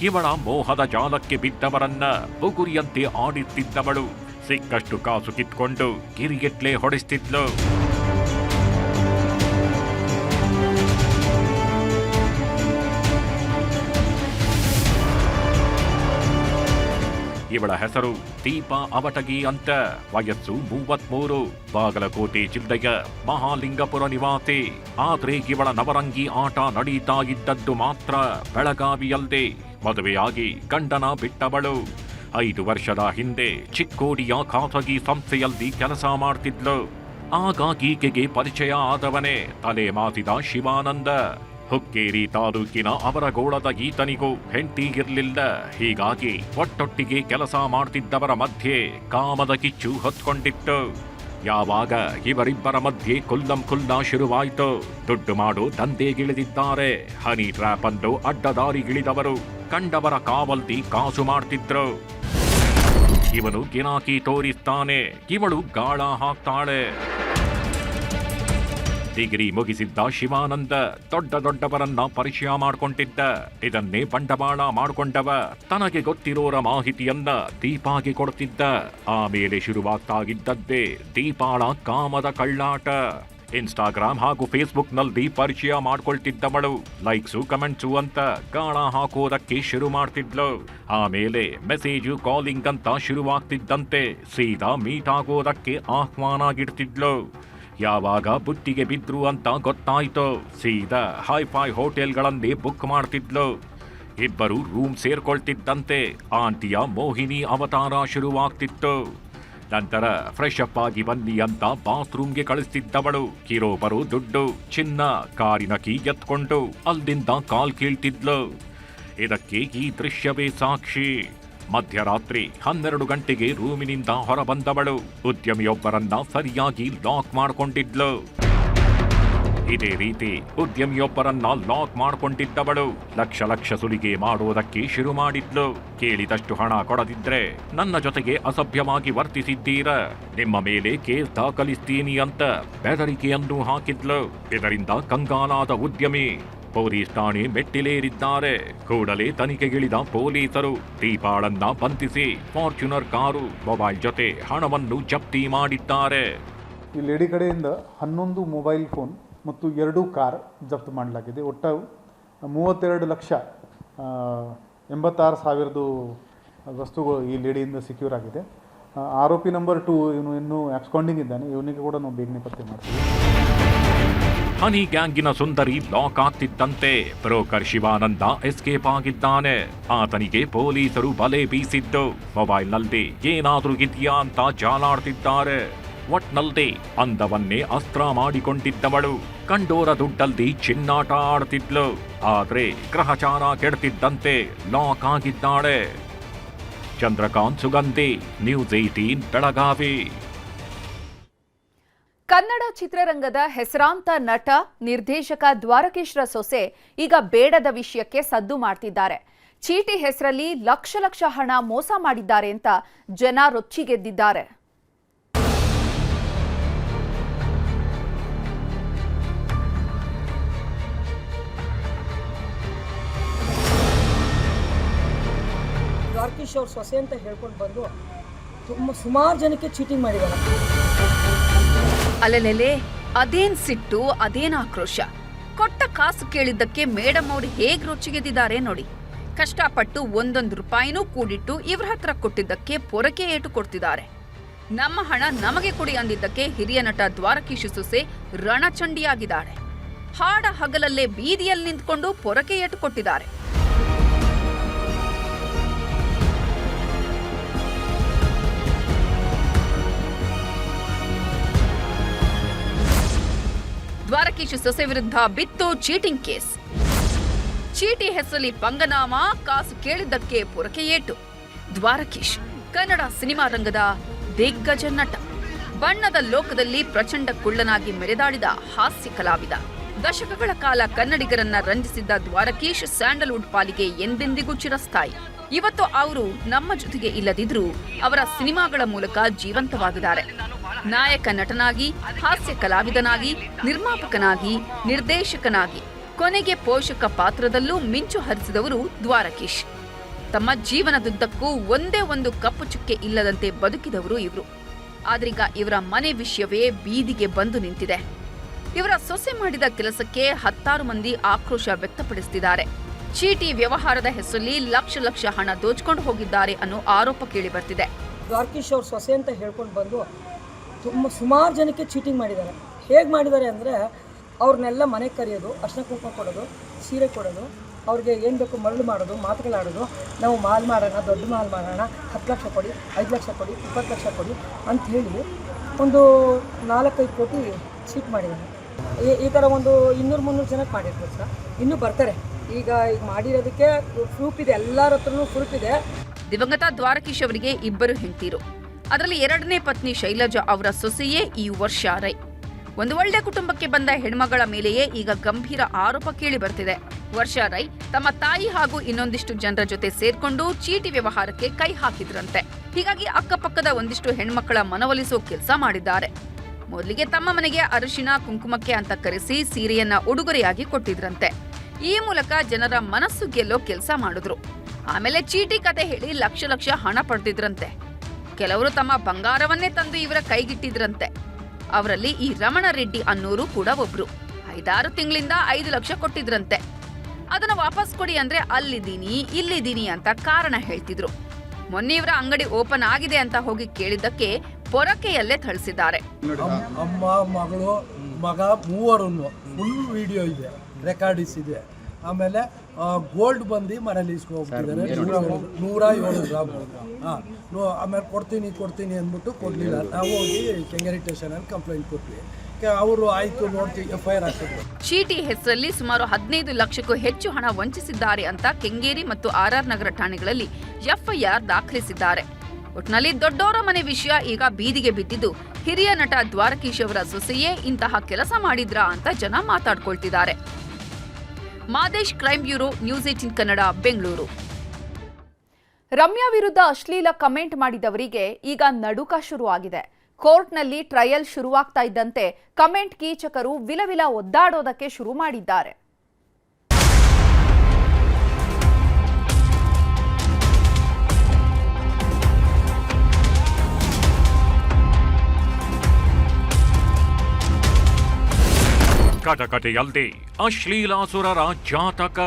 ಇವಳ ಮೋಹದ ಜಾಲಕ್ಕೆ ಬಿದ್ದವರನ್ನ ಬುಗುರಿಯಂತೆ ಆಡಿತ್ತಿದ್ದವಳು. ಸಿಕ್ಕಷ್ಟು ಕಾಸು ಕಿತ್ಕೊಂಡು ಗಿರಿಗೆಟ್ಲೆ ಹೊಡೆಸ್ತಿದ್ಲು. ಇವಳ ಹೆಸರು ದೀಪಾ ಅವಟಗಿ ಅಂತ. ವಯಸ್ಸು 33. ಬಾಗಲಕೋಟೆ ಜಿಲ್ಲೆಯ ಮಹಾಲಿಂಗಪುರ ನಿವಾಸಿ. ಆದ್ರೆ ಇವಳ ನವರಂಗಿ ಆಟ ನಡೀತಾ ಇದ್ದದ್ದು ಮಾತ್ರ ಬೆಳಗಾವಿಯಲ್ಲೇ. ಮದುವೆಯಾಗಿ ಗಂಡನ ಬಿಟ್ಟವಳು. 5 ವರ್ಷದ ಹಿಂದೆ ಚಿಕ್ಕೋಡಿಯ ಖಾಸಗಿ ಸಂಸ್ಥೆಯಲ್ಲಿ ಕೆಲಸ ಮಾಡ್ತಿದ್ಲು. ಆಗ ಈಕೆಗೆ ಪರಿಚಯ ಆದವನೇ ತಲೆ ಮಾಸಿದ ಶಿವಾನಂದ. ಹುಕ್ಕೇರಿ ತಾಲೂಕಿನ ಅವರಗೋಳದ ಈತನಿಗೂ ಹೆಂಡತಿ ಇರಲಿಲ್ಲ. ಹೀಗಾಗಿ ಒಟ್ಟೊಟ್ಟಿಗೆ ಕೆಲಸ ಮಾಡ್ತಿದ್ದವರ ಮಧ್ಯೆ ಕಾಮದ ಕಿಚ್ಚು ಹೊತ್ಕೊಂಡಿತ್ತು. ಯಾವಾಗ ಇವರಿಬ್ಬರ ಮಧ್ಯೆ ಕುಲ್ಲಂ ಶುರುವಾಯಿತು. ದುಡ್ಡು ಮಾಡೋ ದಂಧೆಗಿಳಿದಿದ್ದಾರೆ. ಹನಿ ಟ್ರ್ಯಾಪ್ ಅನ್ನು ಅಡ್ಡದಾರಿಗಿಳಿದವರು ಕಂಡವರ ಕಾವಲ್ದಿ ಕಾಸು ಮಾಡ್ತಿದ್ರು. ಇವನು ಗಿರಾಕಿ ತೋರಿಸ್ತಾನೆ, ಇವಳು ಗಾಳ ಹಾಕ್ತಾಳೆ. ಡಿಗ್ರಿ ಮುಗಿಸಿದ್ದ ಶಿವಾನಂದ ದೊಡ್ಡವರನ್ನ ಪರಿಚಯ ಮಾಡ್ಕೊಂಡಿದ್ದ. ಇದನ್ನೇ ಬಂಡವಾಳ ಮಾಡ್ಕೊಂಡವ. ತನಗೆ ಗೊತ್ತಿರೋರ ಮಾಹಿತಿಯನ್ನ ದೀಪಾಗೆ ಕೊಡ್ತಿದ್ದ. ಆಮೇಲೆ ಶುರುವಾಗ್ತಾ ಇದ್ದದ್ದೇ ದೀಪಾಳ ಕಾಮದ ಕಳ್ಳಾಟ. ಇನ್ಸ್ಟಾಗ್ರಾಮ್ ಹಾಗೂ ಫೇಸ್ಬುಕ್ ನಲ್ಲಿ ಪರಿಚಯ ಮಾಡ್ಕೊಳ್ತಿದ್ದವಳು. ಲೈಕ್ಸು ಕಮೆಂಟ್ಸು ಅಂತ ಗಾಳ ಹಾಕೋದಕ್ಕೆ ಶುರು ಮಾಡ್ತಿದ್ಲು. ಆಮೇಲೆ ಮೆಸೇಜು ಕಾಲಿಂಗ್ ಅಂತ ಶುರುವಾಗ್ತಿದ್ದಂತೆ ಸೀದಾ ಮೀಟ್ ಆಗೋದಕ್ಕೆ ಆಹ್ವಾನ ಇಡ್ತಿದ್ಲು. ಯಾವಾಗ ಬುಟ್ಟಿಗೆ ಬಿದ್ರು ಅಂತ ಗೊತ್ತಾಯ್ತು, ಸೀದಾ ಹೈಫೈ ಹೋಟೆಲ್ಗಳನ್ನೇ ಬುಕ್ ಮಾಡ್ತಿದ್ಲು. ಇಬ್ಬರು ರೂಮ್ ಸೇರ್ಕೊಳ್ತಿದ್ದಂತೆ ಆಂಟಿಯ ಮೋಹಿನಿ ಅವತಾರ ಶುರುವಾಗ್ತಿತ್ತು. ನಂತರ ಫ್ರೆಶ್ ಅಪ್ ಆಗಿ ಬನ್ನಿ ಅಂತ ಬಾತ್ರೂಮ್ಗೆ ಕಳಿಸ್ತಿದ್ದವಳು. ಕಿರೋಬರು ದುಡ್ಡು, ಚಿನ್ನ, ಕಾರಿನ ಕೀ ಎತ್ಕೊಂಡು ಅಲ್ಲಿಂದ ಕಾಲ್ ಕೀಳ್ತಿದ್ಲು. ಇದಕ್ಕೆ ಈ ದೃಶ್ಯವೇ ಸಾಕ್ಷಿ. ಮಧ್ಯರಾತ್ರಿ 12 ಗಂಟೆಗೆ ರೂಮಿನಿಂದ ಹೊರಬಂದವಳು ಉದ್ಯಮಿಯೊಬ್ಬರನ್ನ ಸರಿಯಾಗಿ ಲಾಕ್ ಮಾಡಿಕೊಂಡಿದ್ಲು. ಇದೇ ರೀತಿ ಉದ್ಯಮಿಯೊಬ್ಬರನ್ನ ಲಾಕ್ ಮಾಡಿಕೊಂಡಿದ್ದವಳು ಲಕ್ಷ ಸುಲಿಗೆ ಮಾಡೋದಕ್ಕೆ ಶುರು ಮಾಡಿದ್ಲು. ಕೇಳಿದಷ್ಟು ಹಣ ಕೊಡದಿದ್ರೆ ನನ್ನ ಜೊತೆಗೆ ಅಸಭ್ಯವಾಗಿ ವರ್ತಿಸಿದ್ದೀರ, ನಿಮ್ಮ ಮೇಲೆ ಕೇಸ್ ದಾಖಲಿಸ್ತೀನಿ ಅಂತ ಬೆದರಿಕೆಯನ್ನು ಹಾಕಿದ್ಲು. ಇದರಿಂದ ಕಂಗಾಲಾದ ಉದ್ಯಮಿ ಪೊಲೀಸ್ ಠಾಣೆ ಮೆಟ್ಟಿಲೇರಿದ್ದಾರೆ. ಕೂಡಲೇ ತನಿಖೆಗಿಳಿದ ಪೊಲೀಸರು ದೀಪಾಳನ್ನ ಬಂಧಿಸಿ ಫಾರ್ಚುನರ್ ಕಾರು, ಮೊಬೈಲ್ ಜೊತೆ ಹಣವನ್ನು ಜಪ್ತಿ ಮಾಡಿದ್ದಾರೆ. ಈ ಲೇಡಿ ಕಡೆಯಿಂದ 11 ಮೊಬೈಲ್ ಫೋನ್ ಮತ್ತು 2 ಕಾರ್ ಜಪ್ತು ಮಾಡಲಾಗಿದೆ. ಒಟ್ಟು 32,86,000 ವಸ್ತುಗಳು ಈ ಲೇಡಿಯಿಂದ ಸಿಕ್ಯೂರ್ ಆಗಿದೆ. ಆರೋಪಿ ನಂಬರ್ 2 ಇವನು ಇನ್ನೂ ಆಬ್ಸ್ಕಾಂಡಿಂಗ್ ಇದ್ದಾನೆ. ಇವನಿಗೆ ಕೂಡ ನಾವು ಬೇಗನೆ ಪತ್ತೆ ಮಾಡ್ತೀವಿ. ಹನಿ ಗ್ಯಾಂಗಿನ ಸುಂದರಿ ಲಾಕ್ ಆಗ್ತಿದ್ದಂತೆ ಬ್ರೋಕರ್ ಶಿವಾನಂದ ಎಸ್ಕೇಪ್ ಆಗಿದ್ದಾನೆ. ಆತನಿಗೆ ಪೊಲೀಸರು ಬಲೆ ಬೀಸಿದ್ದು ಮೊಬೈಲ್ನಲ್ಲಿ ಏನಾದ್ರೂ ಇದೆಯಾ ಅಂತ ಜಾಲಾಡ್ತಿದ್ದಾರೆ. ಒಟ್ನಲ್ಲಿ ಅಂದವನ್ನೇ ಅಸ್ತ್ರ ಮಾಡಿಕೊಂಡಿದ್ದವಳು ಕಂಡೋರ ದುಡ್ಡಲ್ಲಿ ಚಿನ್ನಾಟ ಆಡ್ತಿದ್ಲು. ಆದ್ರೆ ಗ್ರಹಚಾರ ಕೆಡ್ತಿದ್ದಂತೆ ಲಾಕ್ ಆಗಿದ್ದಾಳೆ. ಚಂದ್ರಕಾಂತ್ ಸುಗಂಧಿ, ನ್ಯೂಸ್ 18 ಬೆಳಗಾವಿ. ಕನ್ನಡ ಚಿತ್ರರಂಗದ ಹೆಸರಾಂತ ನಟ ನಿರ್ದೇಶಕ ದ್ವಾರಕೀಶ್ರ ಸೊಸೆ ಈಗ ಬೇಡದ ವಿಷಯಕ್ಕೆ ಸದ್ದು ಮಾಡ್ತಿದ್ದಾರೆ. ಚೀಟಿ ಹೆಸರಲ್ಲಿ ಲಕ್ಷ ಹಣ ಮೋಸ ಮಾಡಿದ್ದಾರೆ ಅಂತ ಜನ ರೊಚ್ಚಿಗೆದ್ದಿದ್ದಾರೆ. ದ್ವಾರಕೀಶ್ ಅವ್ರ ಸೊಸೆ ಅಂತ ಹೇಳ್ಕೊಂಡು ಬಂದು ಸುಮಾರು ಜನಕ್ಕೆ ಚೀಟಿಂಗ್ ಮಾಡಿದ್ದಾರೆ. ಅಲೆಲೆಲೆ, ಅದೇನ್ ಸಿಟ್ಟು, ಅದೇನ್ ಆಕ್ರೋಶ. ಕೊಟ್ಟ ಕಾಸು ಕೇಳಿದ್ದಕ್ಕೆ ಮೇಡಮ್ ಅವ್ರು ಹೇಗ್ ರೊಚ್ಚಿಗೆದ್ದಿದ್ದಾರೆ ನೋಡಿ. ಕಷ್ಟಪಟ್ಟು 1 ರೂಪಾಯಿನೂ ಕೂಡಿಟ್ಟು ಇವ್ರ ಹತ್ರ ಕೊಟ್ಟಿದ್ದಕ್ಕೆ ಪೊರಕೆ ಏಟು ಕೊಡ್ತಿದ್ದಾರೆ. ನಮ್ಮ ಹಣ ನಮಗೆ ಕೊಡಿ ಅಂದಿದ್ದಕ್ಕೆ ಹಿರಿಯ ನಟ ದ್ವಾರಕೀಶ್ ಸೊಸೆ ರಣಚಂಡಿಯಾಗಿದ್ದಾಳೆ. ಹಾಡ ಹಗಲಲ್ಲೇ ಬೀದಿಯಲ್ಲಿ ನಿಂತ್ಕೊಂಡು ಪೊರಕೆ ಏಟು ಕೊಟ್ಟಿದ್ದಾರೆ. ದ್ವಾರಕೀಶ್ ಸೊಸೆ ವಿರುದ್ಧ ಬಿತ್ತು ಚೀಟಿಂಗ್ ಕೇಸ್. ಚೀಟಿ ಹೆಸರಲ್ಲಿ ಪಂಗನಾಮ, ಕಾಸು ಕೇಳಿದ್ದಕ್ಕೆ ಪೊರಕೆ ಏಟು. ದ್ವಾರಕೀಶ್ ಕನ್ನಡ ಸಿನಿಮಾ ರಂಗದ ದಿಗ್ಗಜ ನಟ. ಬಣ್ಣದ ಲೋಕದಲ್ಲಿ ಪ್ರಚಂಡ ಕುಳ್ಳನಾಗಿ ಮೆರೆದಾಡಿದ ಹಾಸ್ಯ ಕಲಾವಿದ. ದಶಕಗಳ ಕಾಲ ಕನ್ನಡಿಗರನ್ನ ರಂಜಿಸಿದ್ದ ದ್ವಾರಕೀಶ್ ಸ್ಯಾಂಡಲ್ವುಡ್ ಪಾಲಿಗೆ ಎಂದೆಂದಿಗೂ ಚಿರಸ್ಥಾಯಿ. ಇವತ್ತು ಅವರು ನಮ್ಮ ಜೊತೆಗೆ ಇಲ್ಲದಿದ್ರೂ ಅವರ ಸಿನಿಮಾಗಳ ಮೂಲಕ ಜೀವಂತವಾಗಿದ್ದಾರೆ. ನಾಯಕ ನಟನಾಗಿ, ಹಾಸ್ಯ ಕಲಾವಿದನಾಗಿ, ನಿರ್ಮಾಪಕನಾಗಿ, ನಿರ್ದೇಶಕನಾಗಿ, ಕೊನೆಗೆ ಪೋಷಕ ಪಾತ್ರದಲ್ಲೂ ಮಿಂಚು ಹರಿಸಿದವರು ದ್ವಾರಕೀಶ್. ತಮ್ಮ ಜೀವನದುದ್ದಕ್ಕೂ ಒಂದೇ ಒಂದು ಕಪ್ಪು ಚುಕ್ಕೆ ಇಲ್ಲದಂತೆ ಬದುಕಿದವರು ಇವರು. ಆದ್ರೀಗ ಇವರ ಮನೆ ವಿಷಯವೇ ಬೀದಿಗೆ ಬಂದು ನಿಂತಿದೆ. ಇವರ ಸೊಸೆ ಮಾಡಿದ ಕೆಲಸಕ್ಕೆ 10 ಮಂದಿ ಆಕ್ರೋಶ ವ್ಯಕ್ತಪಡಿಸುತ್ತಿದ್ದಾರೆ. ಚೀಟಿ ವ್ಯವಹಾರದ ಹೆಸರಲ್ಲಿ ಲಕ್ಷ ಹಣ ದೋಚ್ಕೊಂಡು ಹೋಗಿದ್ದಾರೆ ಅನ್ನೋ ಆರೋಪ ಕೇಳಿ ಬರ್ತಿದೆ. ದ್ವಾರಕೀಶ್ ಅವ್ರ ಸೊಸೆ ಅಂತ ಹೇಳ್ಕೊಂಡು ಬಂದು ಸುಮಾರು ಜನಕ್ಕೆ ಚೀಟಿಂಗ್ ಮಾಡಿದ್ದಾರೆ. ಹೇಗೆ ಮಾಡಿದ್ದಾರೆ ಅಂದರೆ ಅವ್ರನ್ನೆಲ್ಲ ಮನೆಗೆ ಕರೆಯೋದು, ಅರ್ಶಿನ ಕುಂಕುಮ ಕೊಡೋದು, ಸೀರೆ ಕೊಡೋದು, ಅವ್ರಿಗೆ ಏನು ಬೇಕು ಮರಳು ಮಾಡೋದು, ಮಾತುಗಳಾಡೋದು, ನಾವು ಮಾಲ್ ಮಾಡೋಣ, ದೊಡ್ಡ ಮಾಲ್ ಮಾಡೋಣ, 10 ಲಕ್ಷ ಕೊಡಿ, 5 ಲಕ್ಷ ಕೊಡಿ, 20 ಲಕ್ಷ ಕೊಡಿ ಅಂತ ಹೇಳಿ ಒಂದು 4-5 ಕೋಟಿ ಚೀಟ್ ಮಾಡಿದ್ದಾರೆ. ಈ ಥರ ಒಂದು 200-300 ಜನಕ್ಕೆ ಮಾಡಿರ್ಬೋದು ಸರ್. ಇನ್ನೂ ಬರ್ತಾರೆ. ಈಗ ಮಾಡಿರೋದಕ್ಕೆ ಪ್ರೂಫ್ ಇದೆ, ಎಲ್ಲರ ಹತ್ರನೂ ಪ್ರೂಫ್ ಇದೆ. ದಿವಂಗತ ದ್ವಾರಕೀಶ್ ಅವರಿಗೆ 2 ಹೆಂಡತಿರು. ಅದರಲ್ಲಿ 2ನೇ ಪತ್ನಿ ಶೈಲಜಾ ಅವರ ಸೊಸೆಯೇ ಈ ವರ್ಷ ರೈ. ಒಂದು ಒಳ್ಳೆ ಕುಟುಂಬಕ್ಕೆ ಬಂದ ಹೆಣ್ಮಗಳ ಮೇಲೆಯೇ ಈಗ ಗಂಭೀರ ಆರೋಪ ಕೇಳಿ ಬರ್ತಿದೆ. ವರ್ಷ ರೈ ತಮ್ಮ ತಾಯಿ ಹಾಗೂ ಇನ್ನೊಂದಿಷ್ಟು ಜನರ ಜೊತೆ ಸೇರ್ಕೊಂಡು ಚೀಟಿ ವ್ಯವಹಾರಕ್ಕೆ ಕೈ ಹಾಕಿದ್ರಂತೆ. ಹೀಗಾಗಿ ಅಕ್ಕಪಕ್ಕದ ಒಂದಿಷ್ಟು ಹೆಣ್ಮಕ್ಕಳ ಮನವೊಲಿಸೋ ಕೆಲಸ ಮಾಡಿದ್ದಾರೆ. ಮೊದಲಿಗೆ ತಮ್ಮ ಮನೆಗೆ ಅರಿಶಿನ ಕುಂಕುಮಕ್ಕೆ ಅಂತ ಕರೆಸಿ ಸೀರೆಯನ್ನ ಉಡುಗೊರೆಯಾಗಿ ಕೊಟ್ಟಿದ್ರಂತೆ. ಈ ಮೂಲಕ ಜನರ ಮನಸ್ಸು ಗೆಲ್ಲೋ ಕೆಲಸ ಮಾಡಿದ್ರು. ಆಮೇಲೆ ಚೀಟಿ ಕತೆ ಹೇಳಿ ಲಕ್ಷ ಲಕ್ಷ ಹಣ ಪಡೆದಿದ್ರಂತೆ. ಕೆಲವರು ತಮ್ಮ ಬಂಗಾರವನ್ನೇ ತಂದು ಇವರ ಕೈಗಿಟ್ಟಿದ್ರಂತೆ. ಅವರಲ್ಲಿ ಈ ರಮಣ ರೆಡ್ಡಿ ಅನ್ನೋರು ಕೂಡ ಒಬ್ರು. 5-6 ತಿಂಗಳಿಂದ 5 ಲಕ್ಷ ಕೊಟ್ಟಿದ್ರಂತೆ. ಅದನ್ನ ವಾಪಸ್ ಕೊಡಿ ಅಂದ್ರೆ ಅಲ್ಲಿದ್ದೀನಿ ಇಲ್ಲಿದ್ದೀನಿ ಅಂತ ಕಾರಣ ಹೇಳ್ತಿದ್ರು. ಮೊನ್ನೆ ಇವರ ಅಂಗಡಿ ಓಪನ್ ಆಗಿದೆ ಅಂತ ಹೋಗಿ ಕೇಳಿದ್ದಕ್ಕೆ ಪೊರಕೆಯಲ್ಲೇ ಥಳಿಸಿದ್ದಾರೆ. ಅಮ್ಮ ಮಗಳು ಮಗ ಮೂವರನ್ನು ಫುಲ್ ವಿಡಿಯೋ ಇದೆ, ರೆಕಾರ್ಡಿಸ್ ಇದೆ. ಆಮೇಲೆ ಗೋಲ್ಡ್ ಬಂದು ಮನೇಲಿ ಇಸ್ಕೊಂಡ್ಬಿಟ್ಟಿದ್ದಾರೆ 107 ಗ್ರಾಮ್. ಆಮೇಲೆ ಕೊಡ್ತೀನಿ ಅಂದ್ಬಿಟ್ಟು ಕೊಡಲಿಲ್ಲ. ನಾವು ಹೋಗಿ ಕೆಂಗೇರಿ ಸ್ಟೇಷನಲ್ಲಿ ಕಂಪ್ಲೇಂಟ್ ಕೊಟ್ವಿ. ಅವರು ಆಯ್ತು ನೋಡ್ತೀವಿ FIR ಹಾಕಿದ್ರು. ಚೀಟಿ ಹೆಸರಲ್ಲಿ ಸುಮಾರು 15 ಲಕ್ಷಕ್ಕೂ ಹೆಚ್ಚು ಹಣ ವಂಚಿಸಿದ್ದಾರೆ ಅಂತ ಕೆಂಗೇರಿ ಮತ್ತು RR ನಗರ ಠಾಣೆಗಳಲ್ಲಿ FIR ದಾಖಲಿಸಿದ್ದಾರೆ. ಒಟ್ನಲ್ಲಿ ದೊಡ್ಡವರ ಮನೆ ವಿಷಯ ಈಗ ಬೀದಿಗೆ ಬಿದ್ದಿದ್ದು ಹಿರಿಯ ನಟ ದ್ವಾರಕೀಶ್ ಅವರ ಸೊಸೆಯೇ ಇಂತಹ ಕೆಲಸ ಮಾಡಿದ್ರಾ ಅಂತ ಜನ ಮಾತಾಡ್ಕೊಳ್ತಿದ್ದಾರೆ. Madesh, crime bureau, news 18 Kannada, Bengaluru. Ramya ವಿರುದ್ಧ ಅಶ್ಲೀಲ ಕಮೆಂಟ್ ಮಾಡಿದವರಿಗೆ ಈಗ ನಡುಕ ಶುರುವಾಗಿದೆ. ಕೋರ್ಟ್ನಲ್ಲಿ ಟ್ರಯಲ್ ಶುರುವಾಗ್ತಾ ಇದ್ದಂತೆ ಕಮೆಂಟ್ ಕೀಚಕರು ವಿಲವಿಲ ಒದ್ದಾಡೋದಕ್ಕೆ ಶುರು ಮಾಡಿದ್ದಾರೆ. ಕಟಕಟೆಯಲ್ಲದೆ ಅಶ್ಲೀಲಾಸುರರ ಜಾತಕ.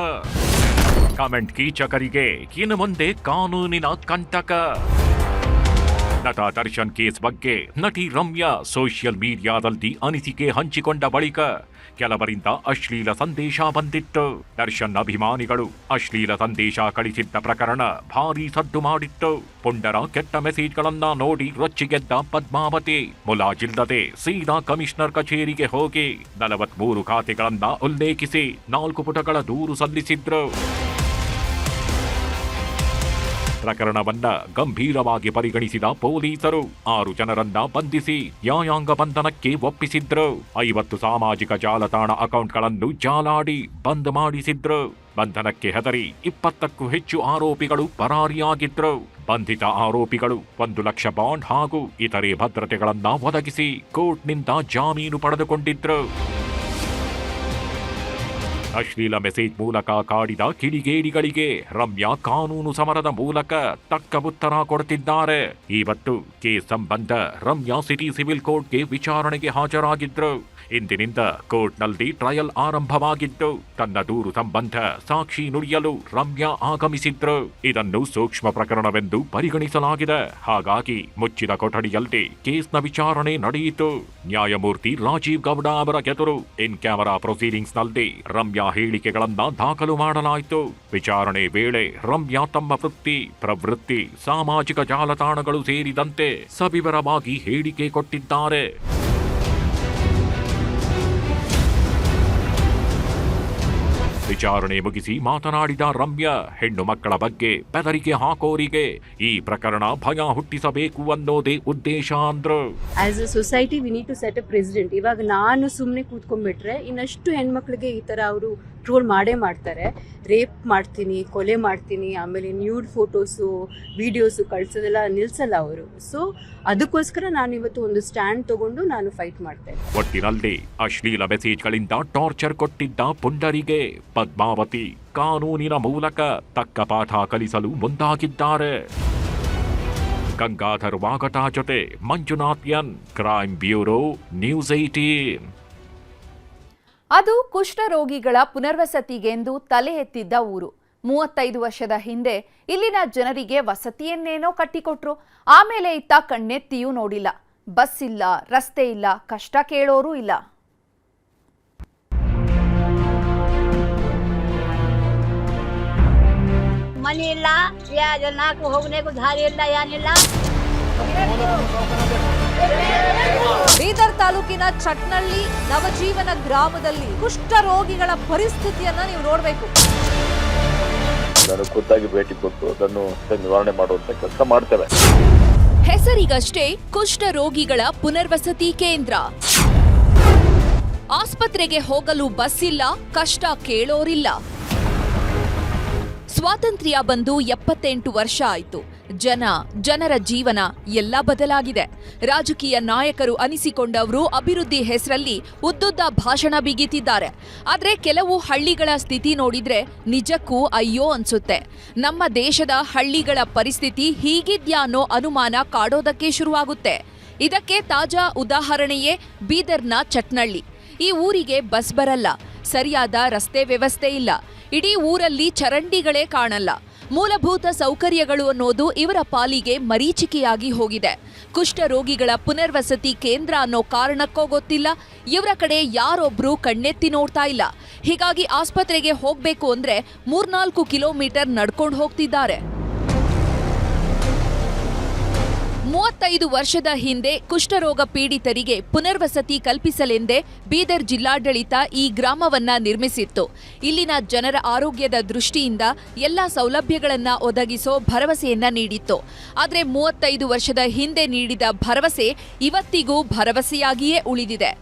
ಕಮೆಂಟ್ ಕೀಚಕರಿಗೆ ಇನ್ನು ಮುಂದೆ ಕಾನೂನಿನ ಕಂಟಕ. ನಟ ದರ್ಶನ್ ಕೇಸ್ ಬಗ್ಗೆ ನಟಿ ರಮ್ಯಾ ಸೋಷಿಯಲ್ ಮೀಡಿಯಾದಲ್ಲಿ ಅನಿಸಿಕೆ ಹಂಚಿಕೊಂಡ ಬಳಿಕ ಕೆಲವರಿಂದ ಅಶ್ಲೀಲ ಸಂದೇಶ ಬಂದಿತ್ತು. ದರ್ಶನ್ ಅಭಿಮಾನಿಗಳು ಅಶ್ಲೀಲ ಸಂದೇಶ ಕಳಿಸಿದ್ದ ಪ್ರಕರಣ ಭಾರೀ ಸದ್ದು ಮಾಡಿತ್ತು. ಪುಂಡರ ಕೆಟ್ಟ ಮೆಸೇಜ್ಗಳನ್ನ ನೋಡಿ ರೊಚ್ಚಿಗೆದ್ದ ಪದ್ಮಾವತಿ ಮುಲಾಜಿಲ್ಲದೆ ಸೀದಾ ಕಮಿಷನರ್ ಕಚೇರಿಗೆ ಹೋಗಿ 43 ಖಾತೆಗಳನ್ನ ಉಲ್ಲೇಖಿಸಿ 4 ಪುಟಗಳ ದೂರು ಸಲ್ಲಿಸಿದ್ರು. ಪ್ರಕರಣವನ್ನ ಗಂಭೀರವಾಗಿ ಪರಿಗಣಿಸಿದ ಪೊಲೀಸರು 6 ಜನರನ್ನ ಬಂಧಿಸಿ ನ್ಯಾಯಾಂಗ ಬಂಧನಕ್ಕೆ ಒಪ್ಪಿಸಿದ್ರು. 50 ಸಾಮಾಜಿಕ ಜಾಲತಾಣ ಅಕೌಂಟ್ಗಳನ್ನು ಜಾಲಾಡಿ ಬಂದ್ ಮಾಡಿಸಿದ್ರು. ಬಂಧನಕ್ಕೆ ಹೆದರಿ 20ಕ್ಕೂ ಹೆಚ್ಚು ಆರೋಪಿಗಳು ಪರಾರಿಯಾಗಿದ್ರು. ಬಂಧಿತ ಆರೋಪಿಗಳು 1 ಲಕ್ಷ ಬಾಂಡ್ ಹಾಗೂ ಇತರೆ ಭದ್ರತೆಗಳನ್ನ ಒದಗಿಸಿ ಕೋರ್ಟ್ನಿಂದ ಜಾಮೀನು ಪಡೆದುಕೊಂಡಿದ್ರು. ಅಶ್ಲೀಲ ಮೆಸೇಜ್ ಮೂಲಕ ಕಾಡಿದ ಕಿಡಿಗೇಡಿಗಳಿಗೆ ರಮ್ಯಾ ಕಾನೂನು ಸಮರದ ಮೂಲಕ ತಕ್ಕ ಉತ್ತರ ಕೊಡುತ್ತಿದ್ದಾರೆ. ಇವತ್ತು ಕೇಸ್ ಸಂಬಂಧ ರಮ್ಯಾ ಸಿಟಿ ಸಿವಿಲ್ ಕೋರ್ಟ್ಗೆ ವಿಚಾರಣೆಗೆ ಹಾಜರಾಗಿದ್ರು. ಇಂದಿನಿಂದ ಕೋರ್ಟ್ನಲ್ಲಿ ಟ್ರಯಲ್ ಆರಂಭವಾಗಿದ್ದು ತನ್ನ ದೂರು ಸಂಬಂಧ ಸಾಕ್ಷಿ ನುಡಿಯಲು ರಮ್ಯಾ ಆಗಮಿಸಿದ್ರು. ಇದನ್ನು ಸೂಕ್ಷ್ಮ ಪ್ರಕರಣವೆಂದು ಪರಿಗಣಿಸಲಾಗಿದೆ. ಹಾಗಾಗಿ ಮುಚ್ಚಿದ ಕೊಠಡಿಯಲ್ಲಿ ಕೇಸ್ನ ವಿಚಾರಣೆ ನಡೆಯಿತು. ನ್ಯಾಯಮೂರ್ತಿ ರಾಜೀವ್ ಗೌಡ ಅವರ ಎದುರು ಇನ್ ಕ್ಯಾಮರಾ ಪ್ರೊಸೀಡಿಂಗ್ಸ್ನಲ್ಲಿ ರಮ್ಯಾ ಹೇಳಿಕೆಗಳನ್ನ ದಾಖಲು ಮಾಡಲಾಯಿತು. ವಿಚಾರಣೆ ವೇಳೆ ರಮ್ಯಾ ತಮ್ಮ ವೃತ್ತಿ, ಪ್ರವೃತ್ತಿ, ಸಾಮಾಜಿಕ ಜಾಲತಾಣಗಳು ಸೇರಿದಂತೆ ಸವಿವರವಾಗಿ ಹೇಳಿಕೆ ಕೊಟ್ಟಿದ್ದಾರೆ. ವಿಚಾರಣೆ ಮುಗಿಸಿ ಮಾತನಾಡಿದ ರಮ್ಯಾ, ಹೆಣ್ಣು ಮಕ್ಕಳ ಬಗ್ಗೆ ಬೆದರಿಕೆ ಹಾಕೋರಿಗೆ ಈ ಪ್ರಕರಣ ಭಯ ಹುಟ್ಟಿಸಬೇಕು ಅನ್ನೋದೇ ಉದ್ದೇಶ ಅಂದ್ರು. As a society we need to set a president. ಇವಾಗ ನಾನು ಸುಮ್ಮನೆ ಕೂತ್ಕೊಂಡ್ಬಿಟ್ರೆ ಇನ್ನಷ್ಟು ಹೆಣ್ಮಕ್ಳಿಗೆ ಈ ಥರ ಅವರು ಟ್ರೋಲ್ ಮಾಡೇ ಮಾಡ್ತಾರೆ. ರೇಪ್ ಮಾಡ್ತೀನಿ, ಕೊಲೆ ಮಾಡ್ತೀನಿ, ಆಮೇಲೆ ನ್ಯೂಡ್ ಫೋಟೋಸು ವಿಡಿಯೋಸು ಕಳ್ಸೋದೆಲ್ಲ ನಿಲ್ಸಲ್ಲ ಅವರು. ಸೊ ಅದಕ್ಕೋಸ್ಕರ ನಾನು ಇವತ್ತು ಒಂದು ಸ್ಟ್ಯಾಂಡ್ ತಗೊಂಡು ನಾನು ಫೈಟ್ ಮಾಡ್ತೇನೆ. ಒಟ್ಟಿನಲ್ಲಿ ಅಶ್ಲೀಲ ಮೆಸೇಜ್ಗಳಿಂದ ಟಾರ್ಚರ್ ಕೊಟ್ಟಿದ್ದ ಪುಂಡರಿಗೆ ಪದ್ಮಾವತಿ ಕಾನೂನಿನ ಮೂಲಕ ತಕ್ಕ ಪಾಠ ಕಲಿಸಲು ಮುಂದಾಗಿದ್ದಾರೆ. ಗಂಗಾಧರ್ ವಾಗಟ ಜೊತೆ Manjunath N, crime bureau, news 18. ಅದು ಕುಷ್ಠರೋಗಿಗಳ ಪುನರ್ವಸತಿಗೆಂದು ತಲೆ ಎತ್ತಿದ್ದ ಊರು. 35 ವರ್ಷದ ಹಿಂದೆ ಇಲ್ಲಿನ ಜನರಿಗೆ ವಸತಿಯನ್ನೇನೋ ಕಟ್ಟಿಕೊಟ್ರು. ಆಮೇಲೆ ಇತ್ತ ಕಣ್ಣೆತ್ತಿಯೂ ನೋಡಿಲ್ಲ. ಬಸ್ ಇಲ್ಲ, ರಸ್ತೆ ಇಲ್ಲ, ಕಷ್ಟ ಕೇಳೋರೂ ಇಲ್ಲ. ಮನೆ ಇಲ್ಲ, ನಾಲ್ಕು ಹೋಗನೇಕು ದಾರಿ ಇಲ್ಲ, ಏನಿಲ್ಲ. ಬೀದರ್ ತಾಲೂಕಿನ ಚಟ್ನಳ್ಳಿ ನವಜೀವನ ಗ್ರಾಮದಲ್ಲಿ ಕುಷ್ಠರೋಗಿಗಳ ಪರಿಸ್ಥಿತಿಯನ್ನ ನೀವು ನೋಡಬೇಕು. ನಾನು ಖುದ್ದಾಗಿ ಭೇಟಿ ಕೊಟ್ಟು ಅದನ್ನು ನಿವಾರಣೆ ಮಾಡುವಂತ ಕೆಲಸ ಮಾಡ್ತೇವೆ. ಹೆಸರಿಗಷ್ಟೇ ಕುಷ್ಠರೋಗಿಗಳ ಪುನರ್ವಸತಿ ಕೇಂದ್ರ. ಆಸ್ಪತ್ರೆಗೆ ಹೋಗಲು ಬಸ್ ಇಲ್ಲ, ಕಷ್ಟ ಕೇಳೋರಿಲ್ಲ. ಸ್ವಾತಂತ್ರ್ಯ ಬಂದು 78 ವರ್ಷ ಆಯಿತು. ಜನರ ಜೀವನ ಎಲ್ಲ ಬದಲಾಗಿದೆ. ರಾಜಕೀಯ ನಾಯಕರು ಅನಿಸಿಕೊಂಡವರು ಅಭಿವೃದ್ಧಿ ಹೆಸರಲ್ಲಿ ಉದ್ದುದ್ದ ಭಾಷಣ ಬಿಗಿತಿದ್ದಾರೆ. ಆದ್ರೆ ಕೆಲವು ಹಳ್ಳಿಗಳ ಸ್ಥಿತಿ ನೋಡಿದ್ರೆ ನಿಜಕ್ಕೂ ಅಯ್ಯೋ ಅನ್ಸುತ್ತೆ. ನಮ್ಮ ದೇಶದ ಹಳ್ಳಿಗಳ ಪರಿಸ್ಥಿತಿ ಹೀಗಿದ್ಯಾ ಅನ್ನೋ ಅನುಮಾನ ಕಾಡೋದಕ್ಕೆ ಶುರುವಾಗುತ್ತೆ. ಇದಕ್ಕೆ ತಾಜಾ ಉದಾಹರಣೆಯೇ ಬೀದರ್ನ ಚಟ್ನಳ್ಳಿ. ಈ ಊರಿಗೆ ಬಸ್ ಬರಲ್ಲ, ಸರಿಯಾದ ರಸ್ತೆ ವ್ಯವಸ್ಥೆ ಇಲ್ಲ, ಇಡೀ ಊರಲ್ಲಿ ಚರಂಡಿಗಳೇ ಕಾಣಲ್ಲ. ಮೂಲಭೂತ ಸೌಕರ್ಯಗಳು ಅನ್ನೋದು ಇವರ ಪಾಲಿಗೆ ಮರೀಚಿಕೆಯಾಗಿ ಹೋಗಿದೆ. ಕುಷ್ಠರೋಗಿಗಳ ಪುನರ್ವಸತಿ ಕೇಂದ್ರ ಅನ್ನೋ ಕಾರಣಕ್ಕೋ ಗೊತ್ತಿಲ್ಲ, ಇವರ ಕಡೆ ಯಾರೊಬ್ರು ಕಣ್ಣೆತ್ತಿ ನೋಡ್ತಾ ಇಲ್ಲ. ಹೀಗಾಗಿ ಆಸ್ಪತ್ರೆಗೆ ಹೋಗ್ಬೇಕು ಅಂದ್ರೆ 3-4 ಕಿಲೋಮೀಟರ್ ನಡ್ಕೊಂಡು ಹೋಗ್ತಿದ್ದಾರೆ. 35 ವರ್ಷದ ಹಿಂದೆ ಕುಷ್ಠರೋಗ ಪೀಡಿತರಿಗೆ ಪುನರ್ವಸತಿ ಕಲ್ಪಿಸಲೆಂದೇ ಬೀದರ್ ಜಿಲ್ಲಾಡಳಿತ ಈ ಗ್ರಾಮವನ್ನ ನಿರ್ಮಿಸಿತ್ತು. ಇಲ್ಲಿನ ಜನರ ಆರೋಗ್ಯದ ದೃಷ್ಟಿಯಿಂದ ಎಲ್ಲ ಸೌಲಭ್ಯಗಳನ್ನ ಒದಗಿಸೋ ಭರವಸೆಯನ್ನ ನೀಡಿತ್ತು. ಆದರೆ 35 ವರ್ಷದ ಹಿಂದೆ ನೀಡಿದ ಭರವಸೆ ಇವತ್ತಿಗೂ ಭರವಸೆಯಾಗಿಯೇ ಉಳಿದಿದೆ.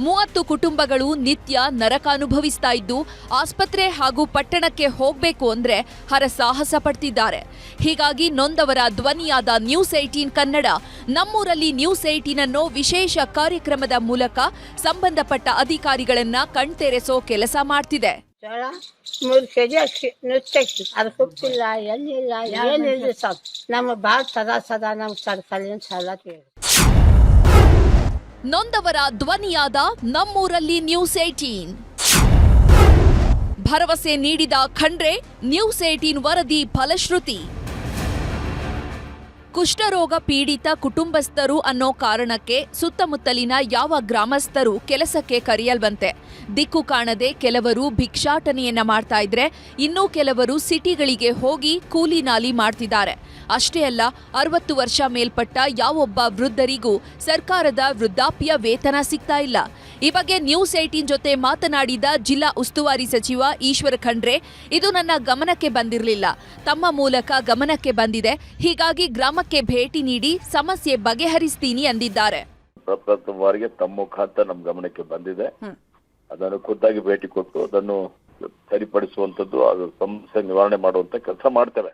30 ಕುಟುಂಬಗಳು ನಿತ್ಯ ನರಕ ಅನುಭವಿಸ್ತಾ ಇದ್ದು ಆಸ್ಪತ್ರೆ ಹಾಗೂ ಪಟ್ಟಣಕ್ಕೆ ಹೋಗ್ಬೇಕು ಅಂದ್ರೆ ಹರಸಾಹಸ ಪಡ್ತಿದ್ದಾರೆ. ಹೀಗಾಗಿ ನೊಂದವರ ಧ್ವನಿಯಾದ ನ್ಯೂಸ್ 18 ಕನ್ನಡ ನಮ್ಮೂರಲ್ಲಿ ನ್ಯೂಸ್ 18 ಅನ್ನೋ ವಿಶೇಷ ಕಾರ್ಯಕ್ರಮದ ಮೂಲಕ ಸಂಬಂಧಪಟ್ಟ ಅಧಿಕಾರಿಗಳನ್ನ ಕಣ್ತೆರೆಸೋ ಕೆಲಸ ಮಾಡ್ತಿದೆ. 3 ಕೆಜಿ ಅಕ್ಕಿ ನುಚ್ಚಕ್ಕಿ ಅದು ಹುಟ್ಟಿಲ್ಲ, ಎಲ್ಲಿಲ್ಲ, ಏನಿಲ್ಲ ಸರ್. ನಮ್ಮ ಬಾಳ್ ಸದಾ ನಮ್ಮ ಸರ್ಕಾಲಿನ ಸಾಲ ಕೇಳಿ ನೊಂದವರ ಧ್ವನಿಯಾದ ನಮ್ಮೂರಲ್ಲಿ ನ್ಯೂಸ್ 18. ಭರವಸೆ ನೀಡಿದ ಖಂಡ್ರೆ ನ್ಯೂಸ್ 18 ವರದಿ ಫಲಶ್ರುತಿ. ಕುಷ್ಠರೋಗ ಪೀಡಿತ ಕುಟುಂಬಸ್ಥರು ಅನ್ನೋ ಕಾರಣಕ್ಕೆ ಸುತ್ತಮುತ್ತಲಿನ ಯಾವ ಗ್ರಾಮಸ್ಥರು ಕೆಲಸಕ್ಕೆ ಕರೆಯಲ್ವಂತೆ. ದಿಕ್ಕು ಕಾಣದೆ ಕೆಲವರು ಭಿಕ್ಷಾಟನೆಯನ್ನ ಮಾಡ್ತಾ ಇದ್ರೆ, ಇನ್ನೂ ಕೆಲವರು ಸಿಟಿಗಳಿಗೆ ಹೋಗಿ ಕೂಲಿ ನಾಲಿ ಮಾಡ್ತಿದ್ದಾರೆ. ಅಷ್ಟೇ ಅಲ್ಲ, 60 ವರ್ಷ ಮೇಲ್ಪಟ್ಟ ಯಾವೊಬ್ಬ ವೃದ್ಧರಿಗೂ ಸರ್ಕಾರದ ವೃದ್ಧಾಪ್ಯ ವೇತನ ಸಿಗ್ತಾ ಇಲ್ಲ. ಈ ಬಗ್ಗೆ ನ್ಯೂಸ್ 18 ಜೊತೆ ಮಾತನಾಡಿದ ಜಿಲ್ಲಾ ಉಸ್ತುವಾರಿ ಸಚಿವ ಈಶ್ವರ ಖಂಡ್ರೆ, ಇದು ನನ್ನ ಗಮನಕ್ಕೆ ಬಂದಿರಲಿಲ್ಲ, ತಮ್ಮ ಮೂಲಕ ಗಮನಕ್ಕೆ ಬಂದಿದೆ. ಹೀಗಾಗಿ ಗ್ರಾಮಕ್ಕೆ ಭೇಟಿ ನೀಡಿ ಸಮಸ್ಯೆ ಬಗೆಹರಿಸ್ತೀನಿ ಅಂದಿದ್ದಾರೆ. ಪ್ರಪ್ರಥಮವಾಗಿ ತಮ್ಮ ಮುಖಾಂತರ ನಮ್ಮ ಗಮನಕ್ಕೆ ಬಂದಿದೆ. ಅದನ್ನು ಖುದ್ದಾಗಿ ಭೇಟಿ ಕೊಟ್ಟು ಅದನ್ನು ಸರಿಪಡಿಸುವಂತದ್ದು, ಅದು ಸಮಸ್ಯೆ ನಿವಾರಣೆ ಮಾಡುವಂತ ಕೆಲಸ ಮಾಡ್ತೇವೆ.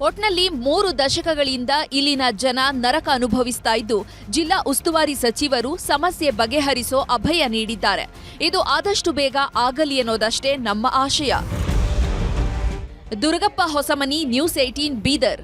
ಒಟ್ನಲ್ಲಿ 3 ದಶಕಗಳಿಂದ ಇಲ್ಲಿನ ಜನ ನರಕ ಅನುಭವಿಸ್ತಾ ಇದ್ದು, ಜಿಲ್ಲಾ ಉಸ್ತುವಾರಿ ಸಚಿವರು ಸಮಸ್ಯೆ ಬಗೆಹರಿಸೋ ಅಭಯ ನೀಡಿದ್ದಾರೆ. ಇದು ಆದಷ್ಟು ಬೇಗ ಆಗಲಿ ಅನ್ನೋದಷ್ಟೇ ನಮ್ಮ ಆಶಯ. ದುರ್ಗಪ್ಪ ಹೊಸಮನಿ, ನ್ಯೂಸ್ 18 ಬೀದರ್.